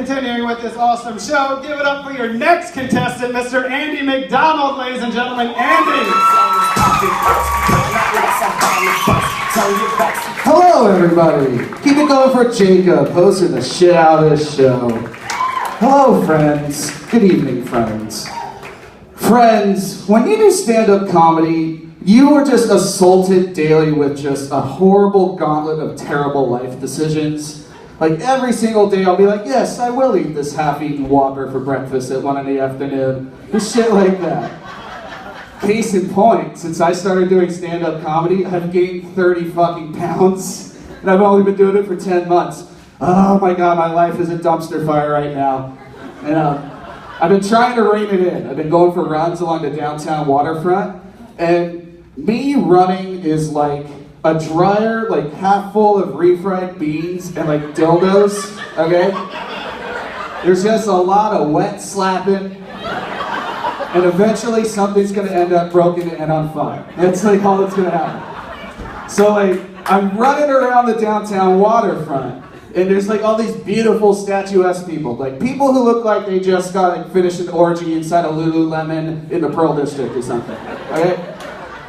continuing with this awesome show, give it up for your next contestant, Mr. Andy McDonald, ladies and gentlemen. Andy! Hello, everybody. Keep it going for Jacob, hosting the shit out of this show. Hello, friends. Good evening, friends. Friends, when you do stand-up comedy, you are just assaulted daily with just a horrible gauntlet of terrible life decisions. Like every single day I'll be like, yes, I will eat this half-eaten Whopper for breakfast at 1 in the afternoon. Just shit like that. Case in point, since I started doing stand-up comedy, I've gained 30 fucking pounds. And I've only been doing it for 10 months. Oh my god, my life is a dumpster fire right now. And I've been trying to rein it in. I've been going for runs along the downtown waterfront. And me running is like a dryer, like half full of refried beans and like dildos, okay? There's just a lot of wet slapping, and eventually something's gonna end up broken and on fire. That's like all that's gonna happen. So like, I'm running around the downtown waterfront, and there's like all these beautiful statuesque people, like people who look like they just got like finished an orgy inside a Lululemon in the Pearl District or something, okay?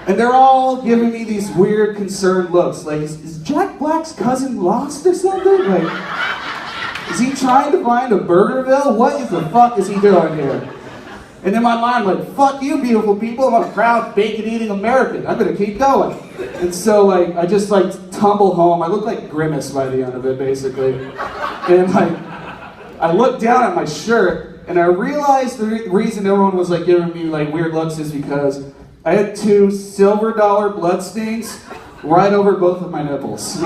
And they're all giving me these weird, concerned looks. Like, is Jack Black's cousin lost or something? Like, is he trying to find a Burgerville? What the fuck is he doing here? And in my mind, I'm like, fuck you, beautiful people. I'm a proud, bacon-eating American. I'm gonna keep going. And so, like, I just, like, tumble home. I look like Grimace by the end of it, basically. And, like, I look down at my shirt, and I realized the reason everyone was, like, giving me, like, weird looks is because I had 2 silver dollar bloodstains right over both of my nipples.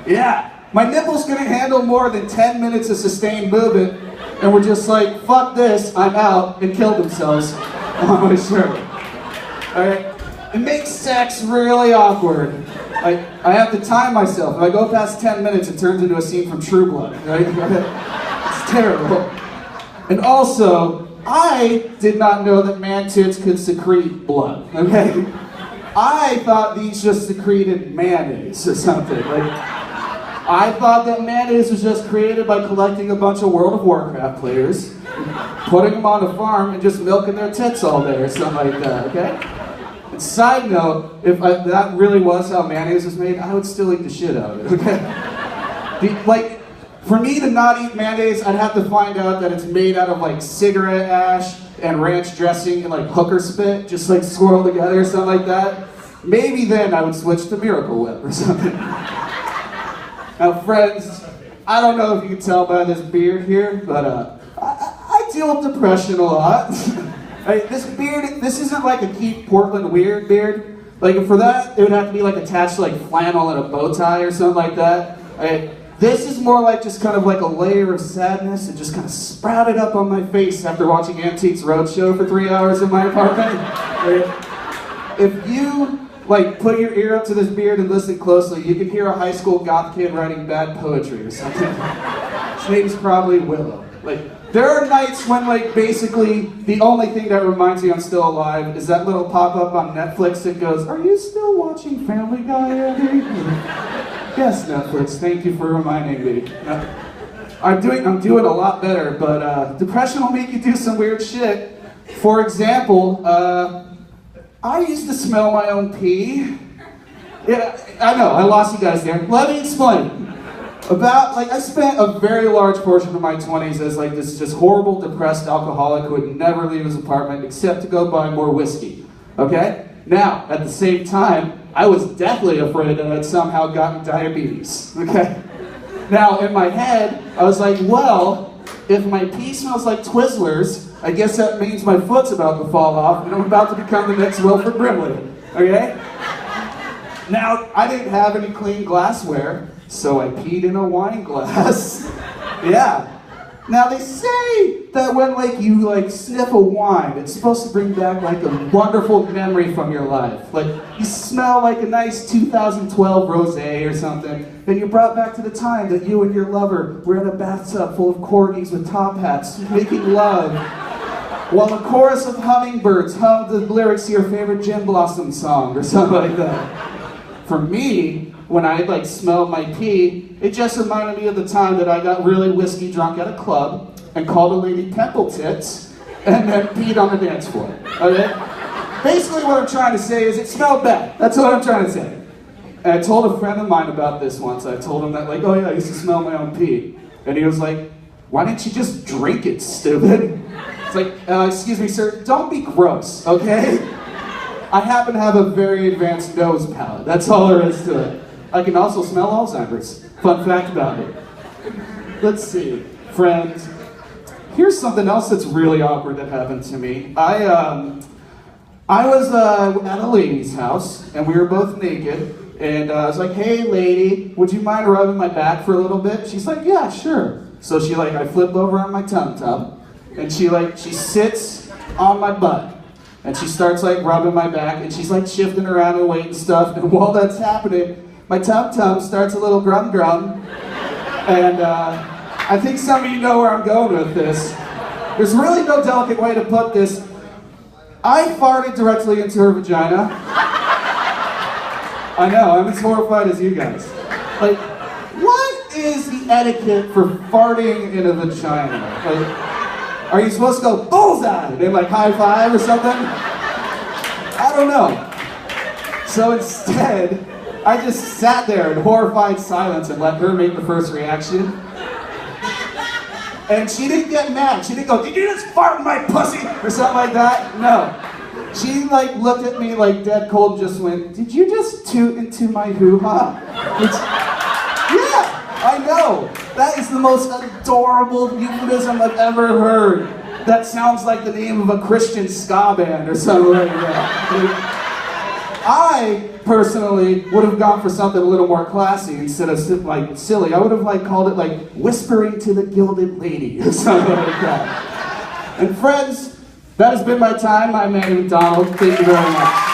Yeah, my nipples couldn't handle more than 10 minutes of sustained movement, and were just like, fuck this, I'm out, and killed themselves on my shirt. Alright? It makes sex really awkward. I have to time myself. If I go past 10 minutes, it turns into a scene from True Blood. Right? It's terrible. And also, I did not know that man tits could secrete blood, okay? I thought these just secreted mayonnaise or something. Like, I thought that mayonnaise was just created by collecting a bunch of World of Warcraft players, putting them on a farm, and just milking their tits all day or something like that, okay? And side note, if that really was how mayonnaise was made, I would still eat the shit out of it, okay? Like, for me to not eat mayonnaise, I'd have to find out that it's made out of like cigarette ash and ranch dressing and like hooker spit, just like swirled together or something like that. Maybe then I would switch to Miracle Whip or something. Now friends, I don't know if you can tell by this beard here, but I deal with depression a lot. This beard, this isn't like a Keith Portland weird beard. Like for that, it would have to be like attached to like flannel and a bow tie or something like that. This is more like just kind of like a layer of sadness. It just kind of sprouted up on my face after watching Antiques Roadshow for 3 hours in my apartment. If you like put your ear up to this beard and listen closely, you can hear a high school goth kid writing bad poetry or something. His name's probably Willow. Like, there are nights when like basically the only thing that reminds me I'm still alive is that little pop-up on Netflix that goes, "Are you still watching Family Guy, Andy?" Yes, Netflix, thank you for reminding me. I'm doing a lot better, but depression will make you do some weird shit. For example, I used to smell my own pee. Yeah, I know, I lost you guys there. Let me explain. I spent a very large portion of my 20s as like this just horrible, depressed alcoholic who would never leave his apartment except to go buy more whiskey, okay? Now, at the same time, I was deathly afraid that I'd somehow gotten diabetes, okay? Now, in my head, I was like, well, if my pee smells like Twizzlers, I guess that means my foot's about to fall off and I'm about to become the next Wilford Brimley, okay? Now, I didn't have any clean glassware, so I peed in a wine glass. Yeah. Now they say that when like you like sniff a wine, it's supposed to bring back like a wonderful memory from your life. Like you smell like a nice 2012 rosé or something, then you're brought back to the time that you and your lover were in a bathtub full of corgis with top hats, making love, while a chorus of hummingbirds hummed the lyrics to your favorite Gin Blossom song or something like that. For me, when I like smelled my pee, it just reminded me of the time that I got really whiskey drunk at a club and called a lady pimple tits and then peed on the dance floor. Okay? Basically what I'm trying to say is it smelled bad. That's what I'm trying to say. And I told a friend of mine about this once. I told him that, like, oh yeah, I used to smell my own pee. And he was like, why didn't you just drink it, stupid? It's like, excuse me, sir, don't be gross, okay? I happen to have a very advanced nose palate. That's all there is to it. I can also smell Alzheimer's. Fun fact about it. Let's see, friends. Here's something else that's really awkward that happened to me. I was at a lady's house, and we were both naked. And I was like, hey lady, would you mind rubbing my back for a little bit? She's like, yeah, sure. So I flip over on my tum-tum, and she sits on my butt. And she starts like rubbing my back, and she's like shifting around and weight and stuff. And while that's happening, my tum-tum starts a little grum-grum. And I think some of you know where I'm going with this. There's really no delicate way to put this. I farted directly into her vagina. I know, I'm as horrified as you guys. Like, what is the etiquette for farting in a vagina? Like, are you supposed to go bullseye and then like high five or something? I don't know. So instead, I just sat there in horrified silence and let her make the first reaction. And she didn't get mad. She didn't go, did you just fart in my pussy? Or something like that. No. She like looked at me like dead cold and just went, did you just toot into my hoo-ha? Yeah, I know. That is the most adorable euphemism I've ever heard. That sounds like the name of a Christian ska band or something like that. I personally would have gone for something a little more classy instead of like silly. I would have like called it like Whispering to the Gilded Lady or something like that. And friends, that has been my time. I'm Andy McDonald. Thank you very much.